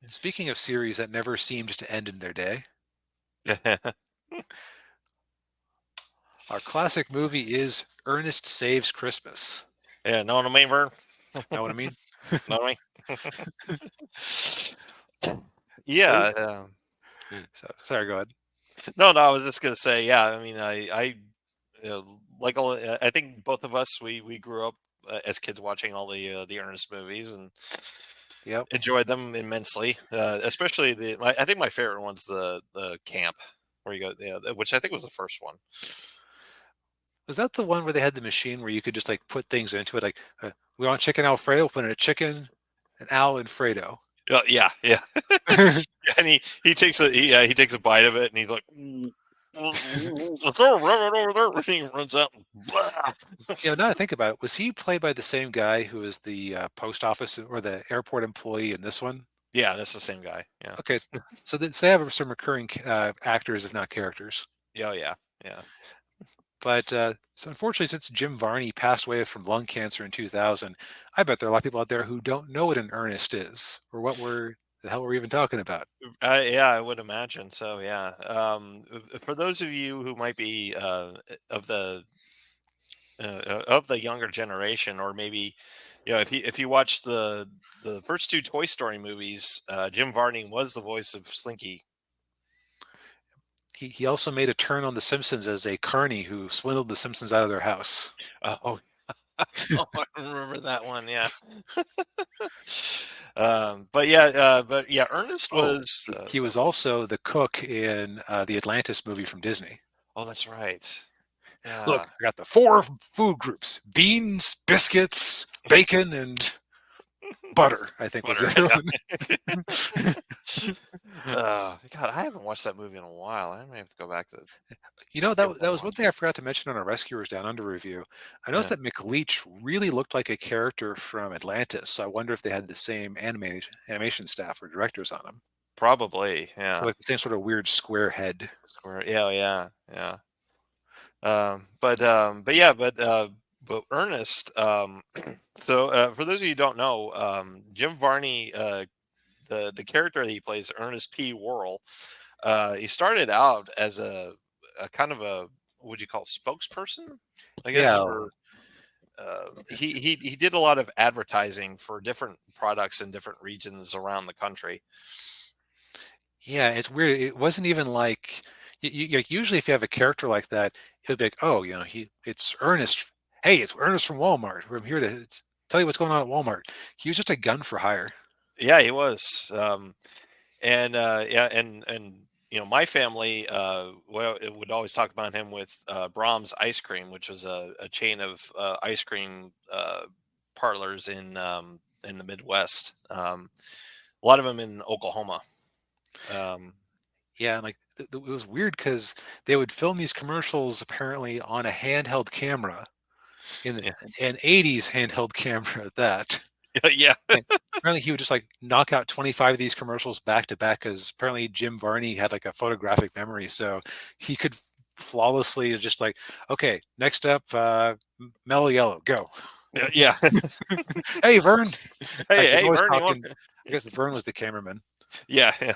Speaking of series that never seemed to end in their day, our classic movie is Ernest Saves Christmas. Yeah, know what I mean, Vern? Know what I mean? Know what I mean? So, Yeah. sorry, go ahead. No. I was just gonna say, yeah. I mean, like I think both of us, we grew up as kids watching all the Ernest movies and Yep. enjoyed them immensely. Especially I think my favorite one's the camp where you go, yeah, which I think was the first one. Was that the one where they had the machine where you could just like put things into it? Like, we want chicken Alfredo, put in a chicken, an Alfredo. Yeah, yeah. And he takes a bite of it and he's like, let's go run it over there. And he runs out and blah. Now that I think about it, was he played by the same guy who was the post office or the airport employee in this one? Yeah, that's the same guy. Yeah. Okay, so they have some recurring actors, if not characters. Yeah, yeah, yeah. But so unfortunately, since Jim Varney passed away from lung cancer in 2000, I bet there are a lot of people out there who don't know what an earnest is or what the hell we're even talking about. Yeah, I would imagine so. Yeah. For those of you who might be of the younger generation, or maybe if you watch the first two Toy Story movies, Jim Varney was the voice of Slinky. He also made a turn on The Simpsons as a carny who swindled the Simpsons out of their house. Oh, oh, I remember that one. Yeah. But yeah, Ernest Oh, was. he was also the cook in the Atlantis movie from Disney. Oh, that's right. Look, Yeah. I got the four food groups: beans, biscuits, bacon, and butter, I think was the Butter. other one. God, I haven't watched that movie in a while. I may have to go back to That give it that a was one watch. thing I forgot to mention on our Rescuers Down Under review. I noticed Yeah, that McLeach really looked like a character from Atlantis, so I wonder if they had the same animation staff or directors on him. probably. Yeah, Like the same sort of weird square head. square. Yeah, yeah, yeah. But yeah, but Ernest. So for those of you who don't know, Jim Varney, the character that he plays, Ernest P. Worrell, he started out as a kind of a, what would you call, spokesperson, I guess, Yeah, for he did a lot of advertising for different products in different regions around the country. yeah, it's weird. It wasn't even like like usually if you have a character like that, he'll be like, "Oh, it's Ernest. Hey, it's Ernest from Walmart. I'm here to tell you what's going on at Walmart." He was just a gun for hire. Yeah, he was. And yeah, and my family, well, it would always talk about him with Brahms Ice Cream, which was a chain of ice cream parlors in the Midwest. A lot of them in Oklahoma. Um, Yeah, and like it was weird because they would film these commercials apparently on a handheld camera in yeah, an 80s handheld camera at that. yeah, And apparently he would just like knock out 25 of these commercials back to back because apparently Jim Varney had like a photographic memory. So he could flawlessly just like, okay, next up, Mellow Yellow, go. yeah. Hey, Vern. Like Hey, he's hey, always Vern, you want? talking. I guess Vern was the cameraman. Yeah, yeah.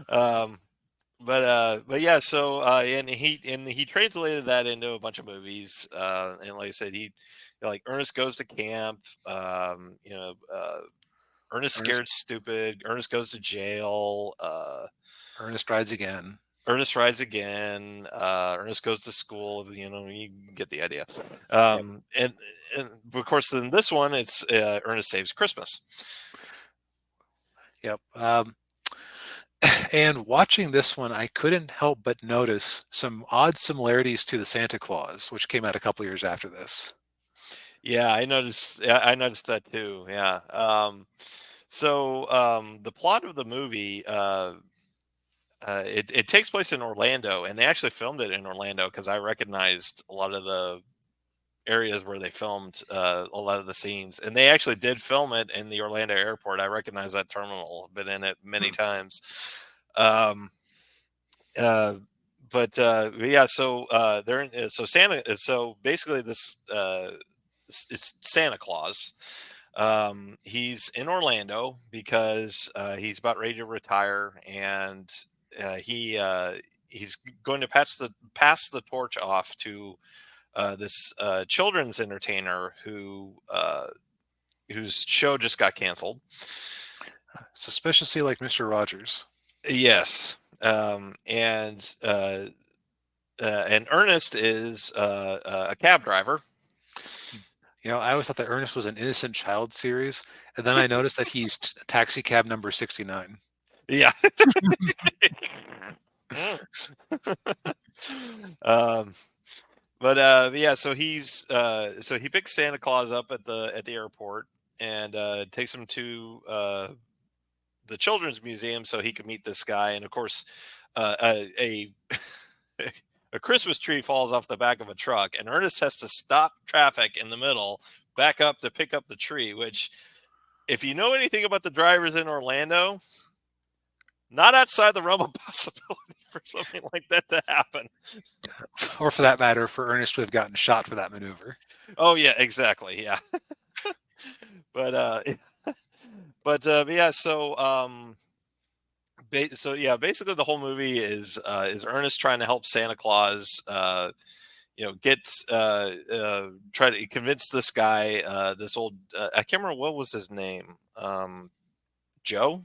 um, but yeah, so and he translated that into a bunch of movies. And like I said, like Ernest Goes to Camp. Ernest Ernest, Scared Stupid. Ernest Goes to Jail. Ernest rides again. Ernest Rise Again. Ernest Goes to School. You get the idea. Yep. And of course, in this one, it's Ernest Saves Christmas. Yep. And watching this one, I couldn't help but notice some odd similarities to the Santa Claus, which came out a couple years after this. Yeah, I noticed. Yeah, I noticed that too. Yeah. The plot of the movie, it takes place in Orlando, and they actually filmed it in Orlando because I recognized a lot of the areas where they filmed a lot of the scenes, and they actually did film it in the Orlando airport. I recognize that terminal. I've been in it many Hmm. times. Um, uh, but yeah, so they're in, so Santa. So basically, it's Santa Claus. He's in Orlando because he's about ready to retire, and he's going to pass the torch off to this children's entertainer whose show just got canceled. Suspiciously like Mr. Rogers. Yes, and Ernest is a cab driver. You know, I always thought that Ernest was an innocent child series, and then I noticed that he's taxi cab number 69. Yeah. um, but yeah, so he picks Santa Claus up at the airport and takes him to the children's museum so he could meet this guy. And of course, a a Christmas tree falls off the back of a truck, and Ernest has to stop traffic in the middle, back up to pick up the tree. Which, if you know anything about the drivers in Orlando, not outside the realm of possibility for something like that to happen. Or for that matter, for Ernest to have gotten shot for that maneuver. Oh yeah, exactly. Yeah, but but yeah. So yeah, basically the whole movie is Ernest trying to help Santa Claus. Gets try to convince this guy, this old I can't remember what was his name. Joe,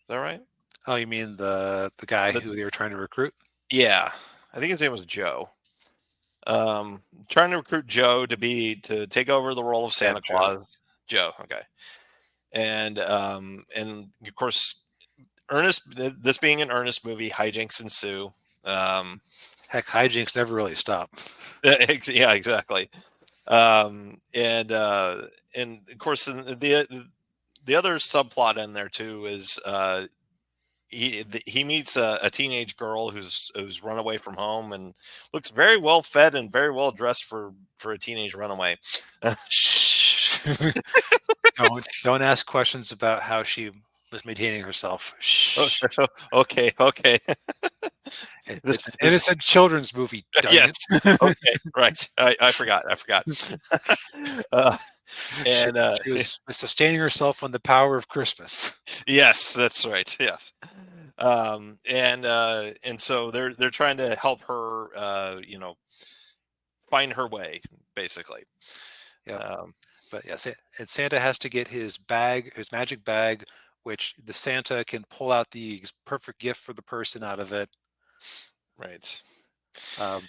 is that right? Oh, you mean the guy The, who they were trying to recruit? yeah, I think his name was Joe. Trying to recruit Joe to take over the role of Yeah, Santa Joe. Claus. Joe, okay, and of course, Ernest. This being an Ernest movie, hijinks ensue. Um, Heck, hijinks never really stop. yeah, exactly. And of course, the other subplot in there too is he meets a teenage girl who's run away from home and looks very well fed and very well dressed for a teenage runaway. Shh. Don't ask questions about how she was maintaining herself. Shh. Okay, okay. This It's an this innocent children's movie, dang yes. it. Okay, right. I forgot. I forgot. uh, she, and she was sustaining herself on the power of Christmas. yes, that's right. Yes. And so they're trying to help her, find her way, basically. Yep. Um, But yes, and Santa has to get his bag, his magic bag, which the Santa can pull out the perfect gift for the person out of it. right. Um,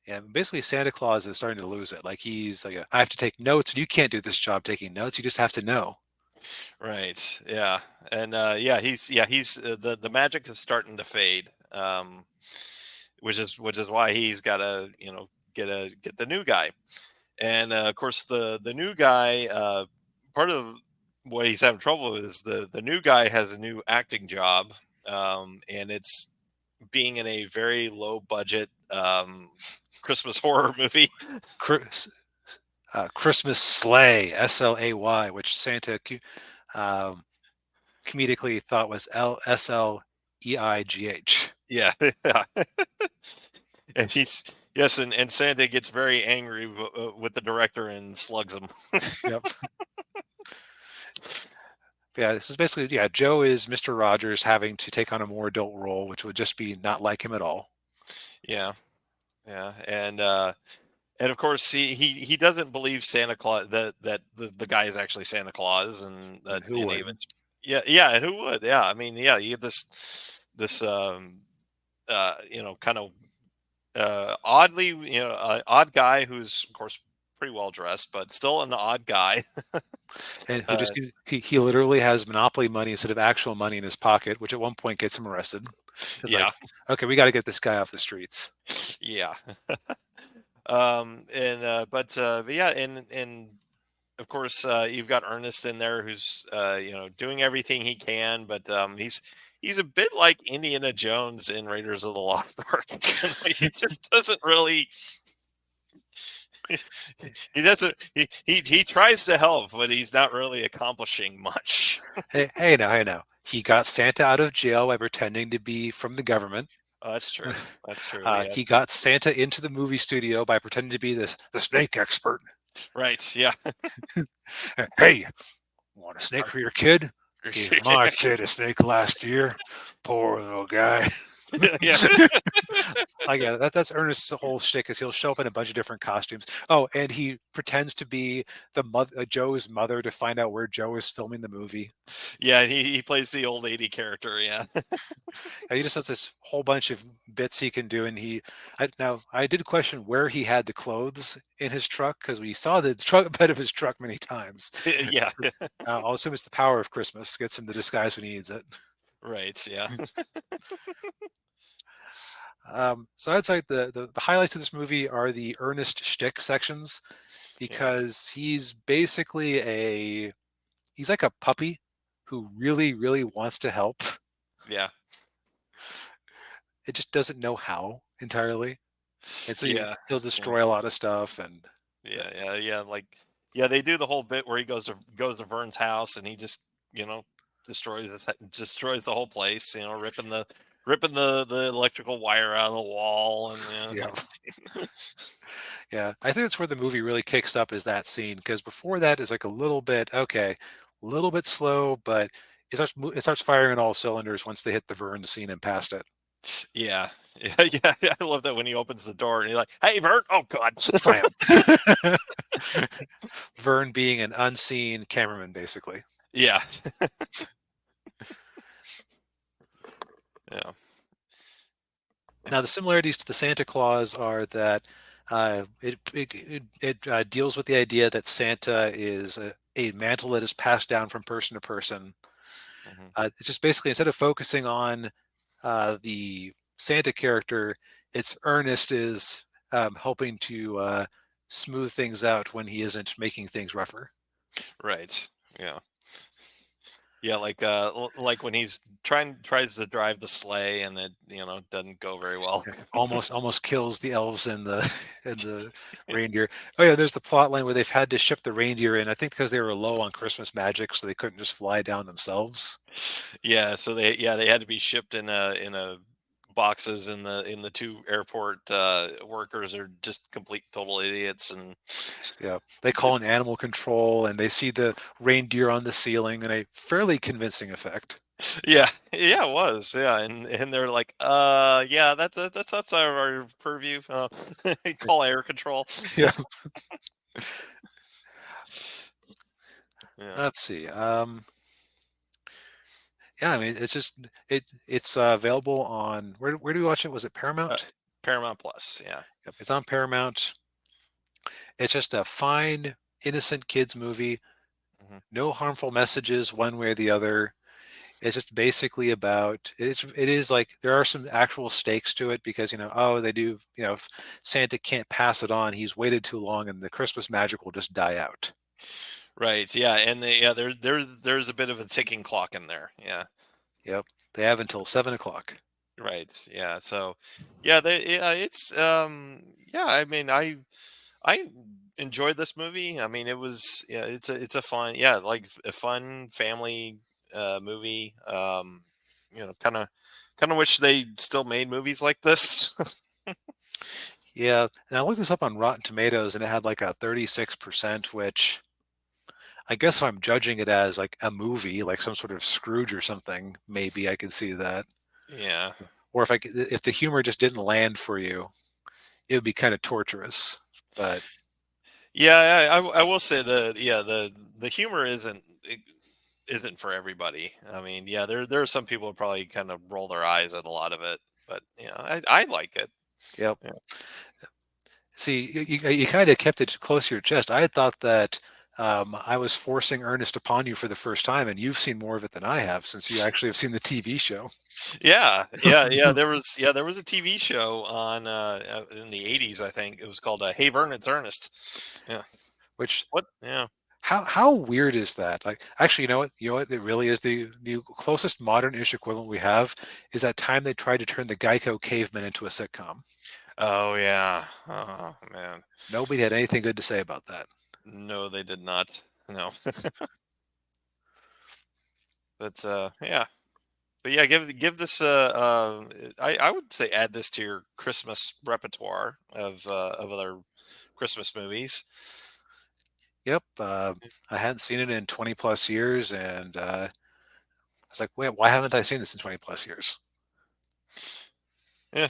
and basically, Santa Claus is starting to lose it. Like he's like, I have to take notes, and you can't do this job taking notes. You just have to know. Right. Yeah. And he's the magic is starting to fade. Which is why he's got to get the new guy. And of course the new guy, part of what he's having trouble with is the new guy has a new acting job, and it's being in a very low budget Christmas horror movie. Chris, Christmas Sleigh, Slay, which Santa um, comedically thought was Sleigh. Yeah. Yeah. And he's yes, and Santa gets very angry with the director and slugs him. Yep. Yeah, this is basically, yeah, Joe is Mr. Rogers having to take on a more adult role, which would just be not like him at all. Yeah, yeah, and of course he doesn't believe Santa Claus that the guy is actually Santa Claus, and And that who any of would? it's yeah, and who would? Yeah, I mean, yeah, you get this kind of oddly odd guy who's of course pretty well dressed, but still an odd guy. And who uh, just he literally has monopoly money instead of actual money in his pocket, which at one point gets him arrested. It's like, yeah, okay, we got to get this guy off the streets. yeah. But yeah, and of course, you've got Ernest in there who's doing everything he can, but he's a bit like Indiana Jones in Raiders of the Lost Ark. He just doesn't really. He doesn't. He tries to help, but he's not really accomplishing much. Hey now. He got Santa out of jail by pretending to be from the government. Oh, that's true. That's true. Yeah. He got Santa into the movie studio by pretending to be the snake expert. Right. Yeah. Hey, want a snake for your kid? Gave my kid a snake last year. Poor little guy. Yeah. Like yeah, that's Ernest's whole shtick is he'll show up in a bunch of different costumes. Oh, and he pretends to be the mother, Joe's mother, to find out where Joe is filming the movie. Yeah. He plays the old lady character. Yeah. He just has this whole bunch of bits he can do, and now I did question where he had the clothes in his truck because we saw the truck bed of his truck many times. Yeah. I'll assume it's the power of Christmas gets him the disguise when he needs it. Right. Yeah. So I'd say the highlights of this movie are the Ernest shtick sections Yeah. because he's like a puppy who really wants to help. Yeah. It just doesn't know how entirely, and so Yeah. he'll Yeah. destroy a lot of stuff and. Yeah. Yeah. Yeah. Like, yeah, they do the whole bit where he goes to Vern's house and he just, you know, destroys the whole place. You know, ripping the electrical wire out of the wall and Yeah. Yeah, I think that's where the movie really kicks up is that scene because before that is like a little bit okay, a little bit slow, but it starts firing on all cylinders once they hit the Vern scene and past it. yeah. Yeah. Yeah. I love that when he opens the door and he's like, "Hey, Vern! Oh God!" Slam. Vern being an unseen cameraman, basically. Yeah. Yeah. Now, the similarities to the Santa Claus are that it deals with the idea that Santa is a mantle that is passed down from person to person. Mhm. It's just basically instead of focusing on the Santa character, it's Ernest is helping to smooth things out when he isn't making things rougher. Right. Yeah. Yeah, like like when he's tries to drive the sleigh and it, you know, doesn't go very well. Yeah, almost kills the elves and the and the reindeer. Oh yeah, there's the plot line where they've had to ship the reindeer in. I think because they were low on Christmas magic, so they couldn't just fly down themselves. Yeah, so they had to be shipped in a boxes, and the two airport workers are just complete total idiots. And Yeah, they call in animal control, and they see the reindeer on the ceiling in a fairly convincing effect. yeah, yeah, it was. Yeah, and they're like, yeah, that's outside of our purview. Call air control. Yeah, Yeah. let's see. Yeah, I mean, it's available on where do we watch it? Was it Uh, Paramount? Paramount Plus. Yeah. Yep, it's on Paramount. It's just a fine, innocent kids movie. Hmm. No harmful messages one way or the other. It's just basically about it is like there are some actual stakes to it because oh they do if Santa can't pass it on, he's waited too long and the Christmas magic will just die out. Right. Yeah. And yeah, there's a bit of a ticking clock in there. Yeah. Yep, they have until 7 o'clock. Right. Yeah. So, yeah, yeah, it's yeah. I mean, I enjoyed this movie. I mean, it was, yeah, it's a fun, yeah, like a fun family movie. You know, kind of wish they still made movies like this. Yeah, and I looked this up on Rotten Tomatoes and it had like a 36%, which I guess if I'm judging it as like a movie, like some sort of Scrooge or something, maybe I could see that. Yeah. Or if the humor just didn't land for you, it would be kind of torturous. But Yeah. I will say the humor isn't for everybody. I mean, yeah, there are some people who probably kind of roll their eyes at a lot of it, but I like it. yep. Yeah. See, you kind of kept it close to your chest. I had thought that I was forcing Ernest upon you for the first time, and you've seen more of it than I have since you actually have seen the TV show. Yeah. There was a TV show on in the '80s, I think. It was called Hey Vern, it's Ernest. Yeah. Which What? Yeah. how weird is that? Like, actually, you know what? You know what? It really is the closest modern-ish equivalent we have is that time they tried to turn the Geico Caveman into a sitcom. Oh yeah. Oh man. Nobody had anything good to say about that. No, they did not. No. But yeah. But yeah, give this I would say add this to your Christmas repertoire of other Christmas movies. Yep. I hadn't seen it in 20 plus years, and I was like, wait, why haven't I seen this in 20 plus years? Yeah,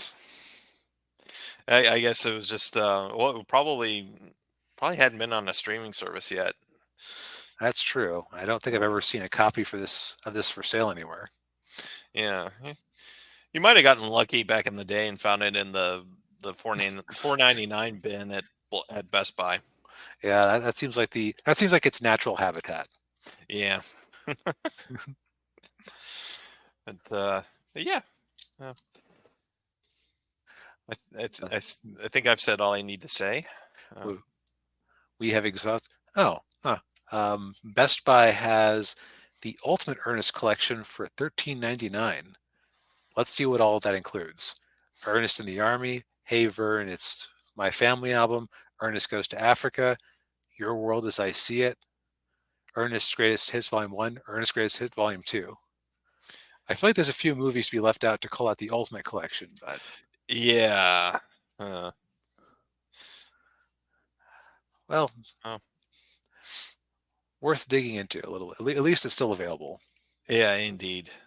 I guess it was just well, probably hadn't been on a streaming service yet. That's true. I don't think I've ever seen a copy for this for sale anywhere. Yeah, you might have gotten lucky back in the day and found it in the 4.99 bin at Best Buy. Yeah, that seems like its natural habitat. Yeah, but yeah, uh, So I think I've said all I need to say. we, Um, we have exhausted. Oh, huh. Best Buy has the Ultimate Ernest collection for 13.99. Let's see what all that includes. Ernest in the Army, Hey Vern, it's My Family album, Ernest Goes to Africa, Your World as I See It, Ernest's Greatest Hits Volume 1, Ernest's Greatest Hit Volume 2. I feel like there's a few movies to be left out to call out the Ultimate Collection, but yeah. Uh, well, oh, worth digging into a little. At least it's still available. yeah, indeed.